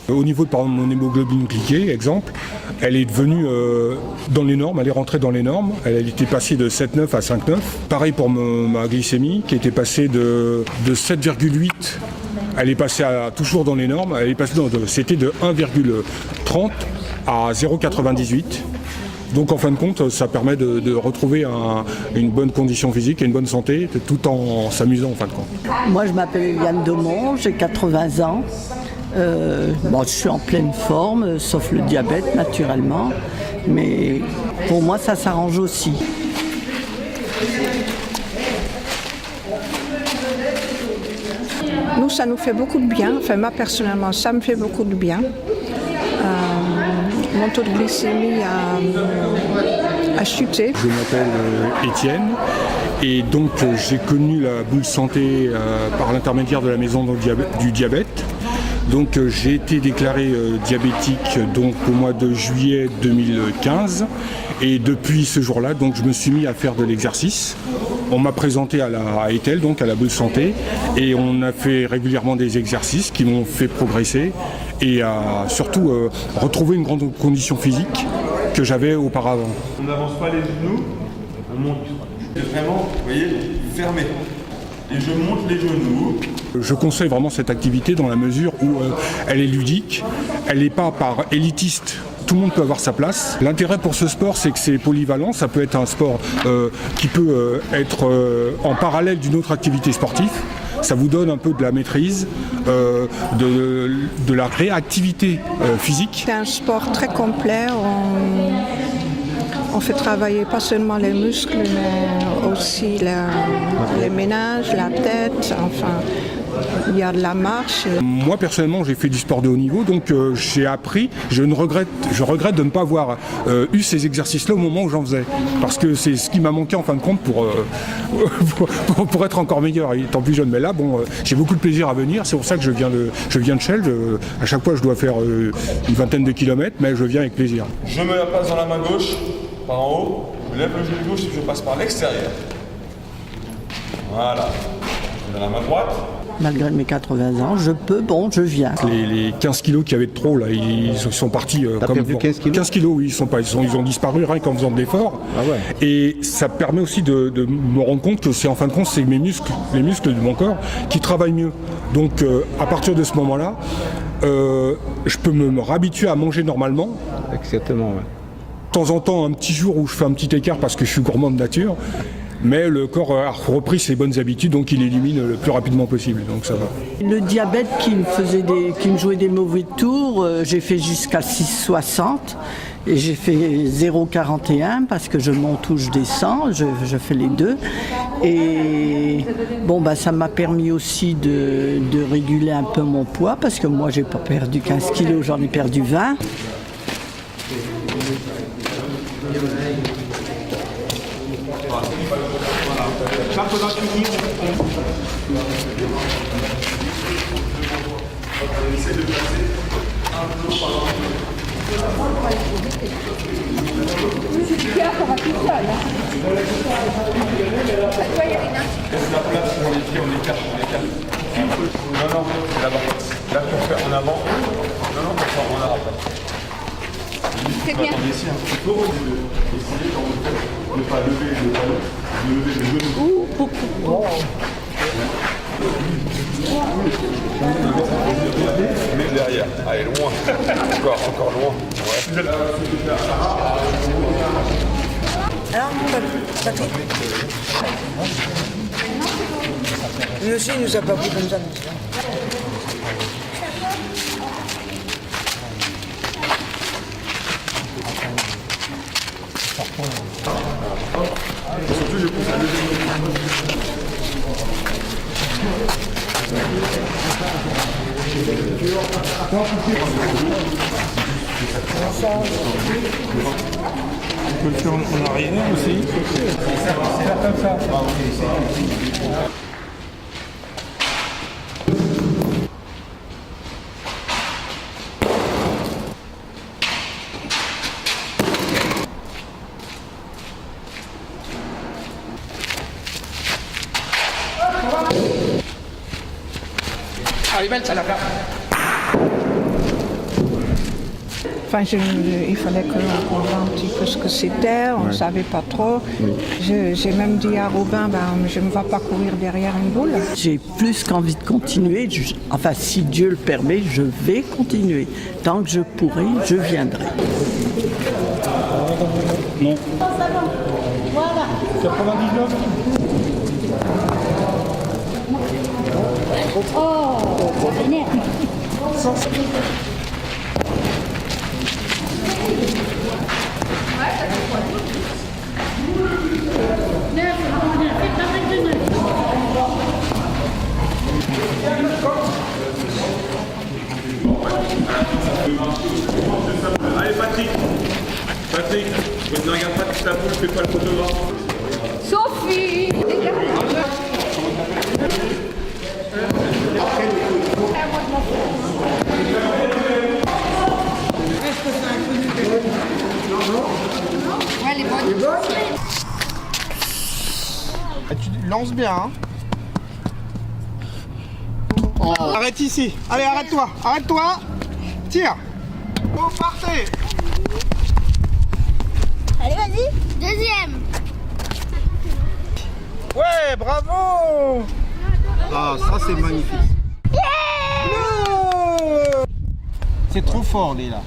Au niveau de par exemple, mon hémoglobine glyquée, exemple, elle est devenue dans les normes, elle est rentrée dans les normes, elle était passée de 7,9 à 5,9. Pareil pour ma glycémie qui était passée de 7,8, elle est passée toujours dans les normes, c'était de 1,30 à 0,98. Donc en fin de compte, ça permet de retrouver une bonne condition physique et une bonne santé, tout en s'amusant en fin de compte. Moi je m'appelle Yann Demont, j'ai 80 ans. Je suis en pleine forme, sauf le diabète naturellement. Mais pour moi ça s'arrange aussi. Nous, ça nous fait beaucoup de bien. Enfin, moi personnellement, ça me fait beaucoup de bien. Mon taux de glycémie a chuté. Je m'appelle Étienne et donc j'ai connu la boule santé par l'intermédiaire de la maison du diabète. Donc j'ai été déclaré diabétique donc, au mois de juillet 2015 et depuis ce jour-là donc, je me suis mis à faire de l'exercice. On m'a présenté à Etel, donc à la boule santé, et on a fait régulièrement des exercices qui m'ont fait progresser et surtout retrouver une grande condition physique que j'avais auparavant. On n'avance pas les genoux, on monte. Vraiment, vous voyez, fermé. Et je monte les genoux. Je conseille vraiment cette activité dans la mesure où elle est ludique, elle n'est pas par élitiste. Tout le monde peut avoir sa place. L'intérêt pour ce sport, c'est que c'est polyvalent. Ça peut être un sport qui peut être en parallèle d'une autre activité sportive. Ça vous donne un peu de la maîtrise, de la réactivité physique. C'est un sport très complet. On fait travailler pas seulement les muscles, mais aussi les ménages, la tête, enfin, il y a de la marche. Moi personnellement j'ai fait du sport de haut niveau, donc j'ai appris, je regrette de ne pas avoir eu ces exercices-là au moment où j'en faisais. Parce que c'est ce qui m'a manqué en fin de compte pour être encore meilleur, étant plus jeune. Mais là, j'ai beaucoup de plaisir à venir, c'est pour ça que je viens de Chelles. À chaque fois je dois faire une vingtaine de kilomètres, mais je viens avec plaisir. Je me la passe dans la main gauche, par en haut, je lève le genou gauche et je passe par l'extérieur. Voilà. Dans la main droite. Malgré mes 80 ans, je viens. Les 15 kilos qu'il y avait de trop, là, ils sont partis T'as perdu 15 kilos 15 kilos, oui, ils ont disparu rien qu'en faisant de l'effort. Ah ouais. Et ça permet aussi de me rendre compte que c'est en fin de compte, c'est les muscles de mon corps qui travaillent mieux. Donc à partir de ce moment-là, je peux me réhabituer à manger normalement. Exactement, ouais. De temps en temps, un petit jour où je fais un petit écart parce que je suis gourmand de nature. Mais le corps a repris ses bonnes habitudes, donc il élimine le plus rapidement possible, donc ça va. Le diabète qui me jouait des mauvais tours, j'ai fait jusqu'à 6,60 et j'ai fait 0,41 parce que je monte ou je descends, je fais les deux. Et ça m'a permis aussi de réguler un peu mon poids parce que moi j'ai pas perdu 15 kilos, j'en ai perdu 20. Essaye de passer un peu par là. C'est Pierre qui aura tout seul. Laisse la place pour les pieds, on écarte. Non, c'est là-bas. Là, pour faire en avant. Non, pour faire en arrière. C'est bien. On essaie un petit peu d'essayer de ne pas lever le talon, de lever le genou. Mais derrière, allez, loin. Encore loin. Ouais. Alors, Patrick, lui aussi, il nous a pas pris comme ça. Surtout, je pousse à lever. On peut le faire en arrière aussi. C'est comme ça. Allez, belle, ça la Enfin, il fallait qu'on voit un petit peu ce que c'était, on ne savait pas trop. Oui. J'ai même dit à Robin, je ne vais pas courir derrière une boule. J'ai plus qu'envie de continuer, enfin si Dieu le permet, je vais continuer. Tant que je pourrai, je viendrai. Non. 99. Oh, merde. Allez Patrick, ne regarde pas toute la boule, fais pas le photographe. Sophie, Tu lances bien, hein. Oh. Arrête ici. Allez, arrête-toi. Arrête-toi. Tire. Vous partez. allez, vas-y. Deuxième. Ouais, bravo. Ah, ça c'est magnifique. Yeah. C'est trop fort, lui, là.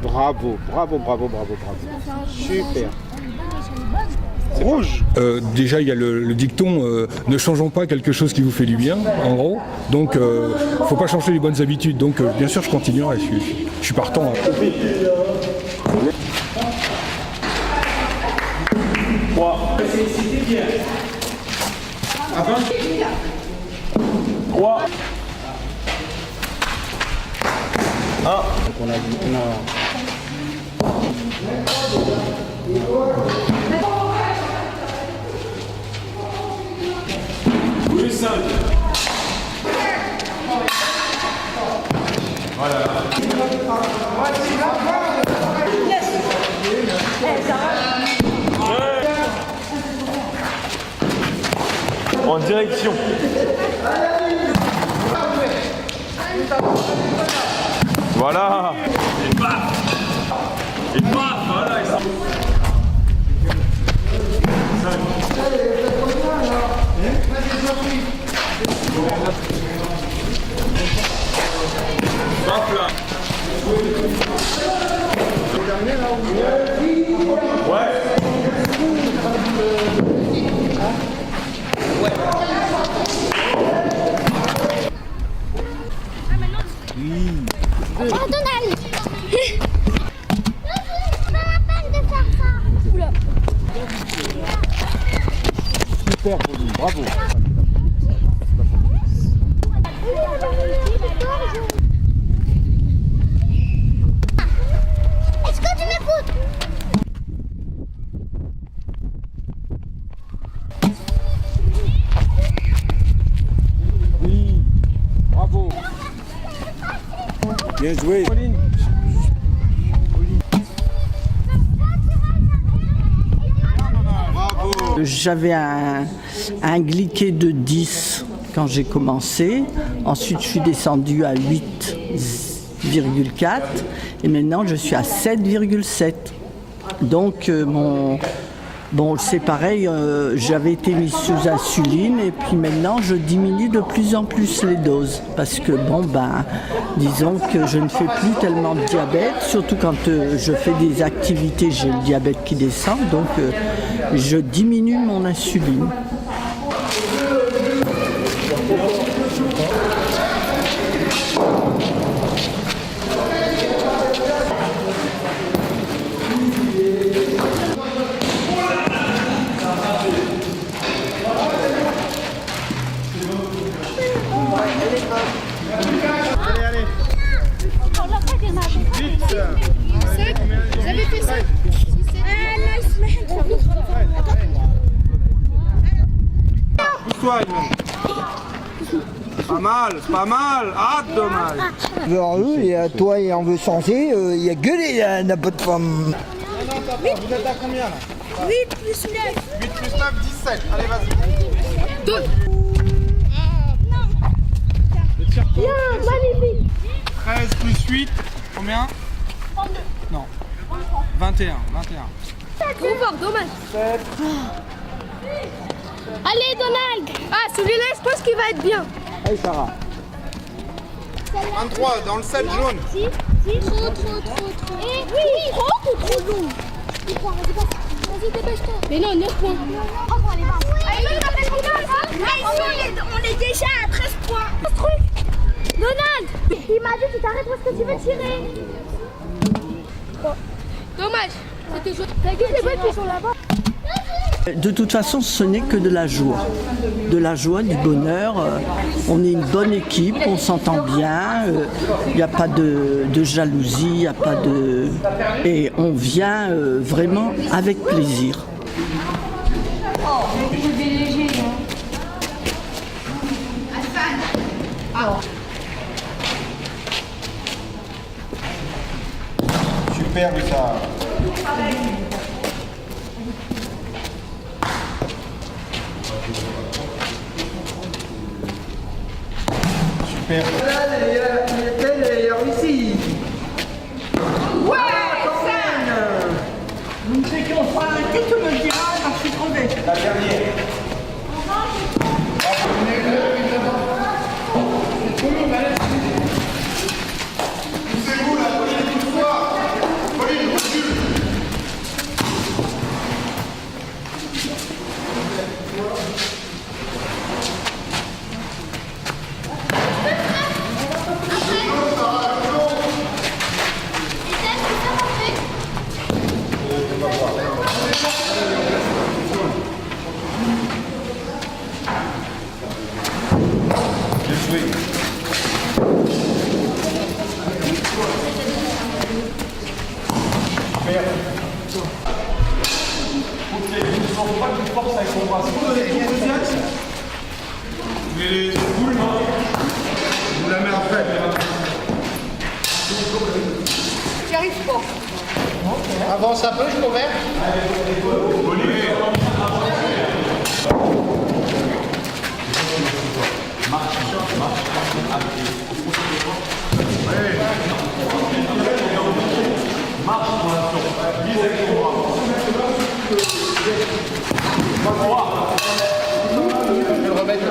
Bravo, bravo, bravo, bravo, bravo. Super. Rouge. Déjà, il y a le dicton ne changeons pas quelque chose qui vous fait du bien, en gros. Donc, faut pas changer les bonnes habitudes. Donc, bien sûr, je continuerai. Je suis partant. Hein. 3. 3. 1. Plus 5. Voilà. En direction. Voilà. Et paf. Et paf. Voilà. Hop là. Ouais. Oh, Donald. C'est pas la peine de faire ça. Oula. Super, bravo. Est-ce que tu m'écoutes? Oui, bravo. Bien joué. Pauline. J'avais un glyqué de 10 quand j'ai commencé. Ensuite, je suis descendue à 8,4 et maintenant je suis à 7,7. Donc bon, c'est pareil, j'avais été mise sous insuline et puis maintenant je diminue de plus en plus les doses parce que disons que je ne fais plus tellement de diabète, surtout quand je fais des activités, j'ai le diabète qui descend, donc je diminue mon insuline. Allez. Vite. J'avais fait ça. Pousse-toi, pas mal. Ah, dommage. Alors eux, et à toi, et on veut changer, il y a gueulé, n'a pas de femme. Vous êtes à combien là? 8 plus 9. 8 plus 9, 17. Allez, vas-y. 2. Le tire-toi. Bien, magnifique. 13 plus 8. Combien? 32. Non. 21. Trop fort, dommage. Allez, Donald. Ah, celui-là, je pense qu'il va être bien. Allez, Sarah. 23, dans le 7 jaune. Si. Trop. Et oui, trop long. Vas-y, dépêche-toi. Mais non, 9 points. On est déjà à 13 points. Donald, il m'a dit tu t'arrêtes où est-ce que tu veux tirer. Dommage. C'était chouette. T'as vu les mecs qui sont là-bas? De toute façon, ce n'est que de la joie. De la joie, du bonheur. On est une bonne équipe, on s'entend bien. Il n'y a pas de jalousie, il n'y a pas de... Et on vient vraiment avec plaisir. Super, ça. Super. Il a réussi. Ouais, Vous me dites qu'on fera arrêter, tu me le diras, parce que je suis crevée. La dernière. Poussez-vous là, Pauline, pousse-toi. Pauline, recule. Les boules, vous la mets après. J'y arrive pas. Avance un peu, je peux mettre. Olivier. Je vais le remettre.